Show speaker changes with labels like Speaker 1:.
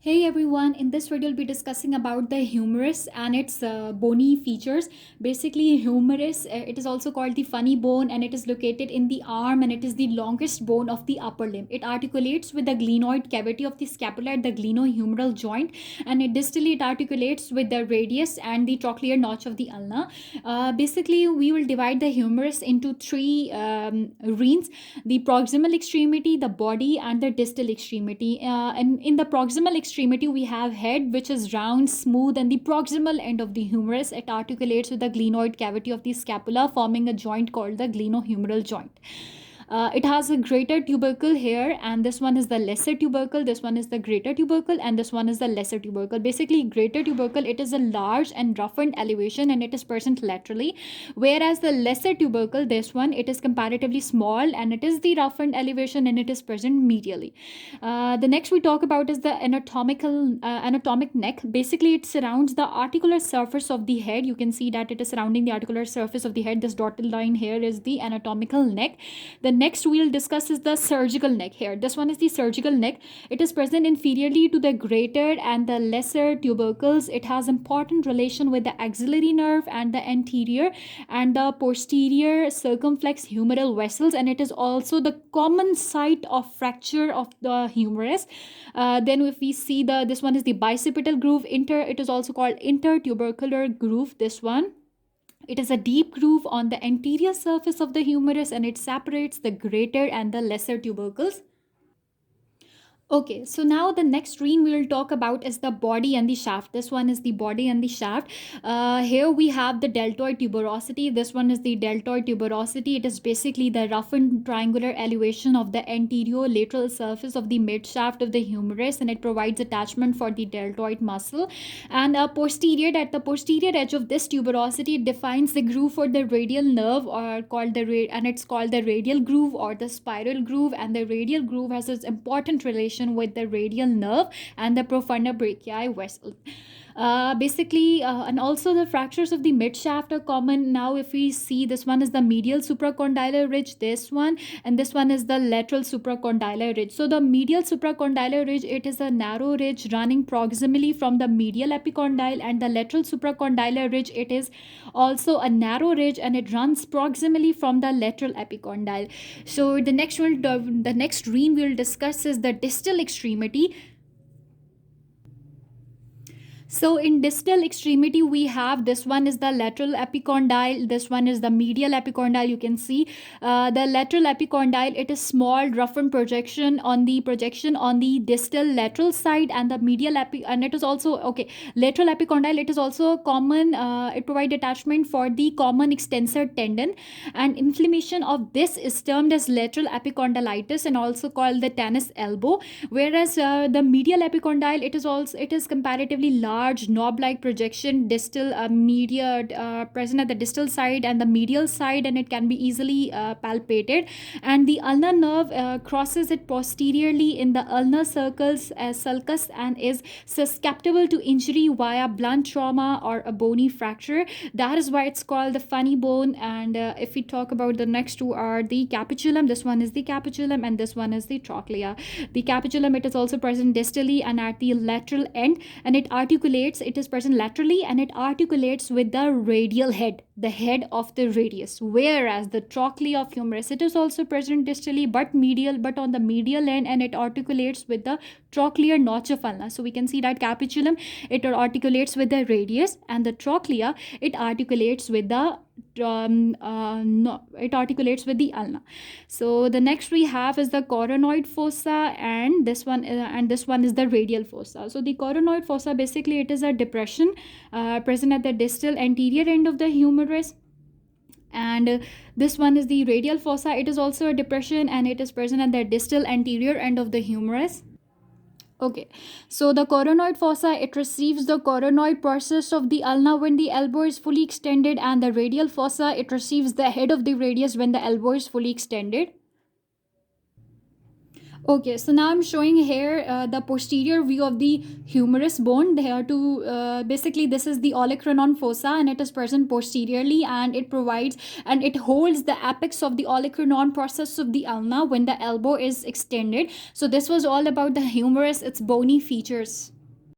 Speaker 1: Hey everyone, in this video we'll be discussing about the humerus and its bony features. Basically, humerus, it is also called the funny bone, and it is located in the arm, and it is the longest bone of the upper limb. It articulates with the glenoid cavity of the scapula at the glenohumeral joint, and it distally it articulates with the radius and the trochlear notch of the ulna. Basically, we will divide the humerus into three reins: the proximal extremity, the body, and the distal extremity. And in the proximal extremity, we have head, which is round, smooth, and the proximal end of the humerus. It articulates with the glenoid cavity of the scapula, forming a joint called the glenohumeral joint. It has a greater tubercle here, and this one is the lesser tubercle. This one is the greater tubercle, and this one is the lesser tubercle. Basically, greater tubercle, it is a large and roughened elevation, and it is present laterally, whereas the lesser tubercle, this one, it is comparatively small, and it is the roughened elevation, and it is present medially. The next we talk about is the anatomic neck. Basically, it surrounds the articular surface of the head. You can see that it is surrounding the articular surface of the head. This dotted line here is the anatomical neck. The next we'll discuss is the surgical neck here. This one is the surgical neck. It is present inferiorly to the greater and the lesser tubercles. It has important relation with the axillary nerve and the anterior and the posterior circumflex humeral vessels, and it is also the common site of fracture of the humerus. Then if we see this one is the bicipital groove. It is also called intertubercular groove. This one, it is a deep groove on the anterior surface of the humerus, and it separates the greater and the lesser tubercles. Okay, so now the next screen we will talk about is the body and the shaft. This one is the body and the shaft. Here we have the deltoid tuberosity. This one is the deltoid tuberosity. It is basically the roughened triangular elevation of the anterior lateral surface of the mid shaft of the humerus, and it provides attachment for the deltoid muscle. And posterior, at the posterior edge of this tuberosity, it defines the groove for the radial nerve, or called and it's called the radial groove or the spiral groove. And the radial groove has its important relation with the radial nerve and the profunda brachii vessel. And also the fractures of the mid shaft are common. Now, if we see, this one is the medial supracondylar ridge, this one, and this one is the lateral supracondylar ridge. So the medial supracondylar ridge, it is a narrow ridge running proximally from the medial epicondyle, and the lateral supracondylar ridge, it is also a narrow ridge, and it runs proximally from the lateral epicondyle. So the next rein we'll discuss is the distal extremity. So in distal extremity, we have, this one is the lateral epicondyle, this one is the medial epicondyle. You can see the lateral epicondyle, it is small roughened projection on the distal lateral side, and the medial and it is also lateral epicondyle, it is also common. It provides attachment for the common extensor tendon, and inflammation of this is termed as lateral epicondylitis and also called the tennis elbow. Whereas the medial epicondyle, it is comparatively large knob-like projection distal media present at the distal side and the medial side, and it can be easily palpated. And the ulnar nerve crosses it posteriorly in the ulnar sulcus and is susceptible to injury via blunt trauma or a bony fracture. That is why it's called the funny bone. And if we talk about the next two, are the capitulum. This one is the capitulum, and this one is the trochlea. The capitulum, it is also present distally and at the lateral end, and it is present laterally, and it articulates with the radial head, the head of the radius. Whereas the trochlea of humerus, it is also present distally but on the medial end, and it articulates with the trochlear notch of ulna. So we can see that capitulum, it articulates with the radius, and the trochlea, it articulates with the no, it articulates with the ulna. So the next we have is the coronoid fossa, and this one is the radial fossa. So the coronoid fossa, basically it is a depression present at the distal anterior end of the humerus. And this one is the radial fossa. It is also a depression, and it is present at the distal anterior end of the humerus. Okay, so the coronoid fossa, it receives the coronoid process of the ulna when the elbow is fully extended, and the radial fossa, it receives the head of the radius when the elbow is fully extended. Okay, so now I'm showing here the posterior view of the humerus bone. There to basically this is the olecranon fossa, and it is present posteriorly, and it provides and it holds the apex of the olecranon process of the ulna when the elbow is extended. So this was all about the humerus, its bony features.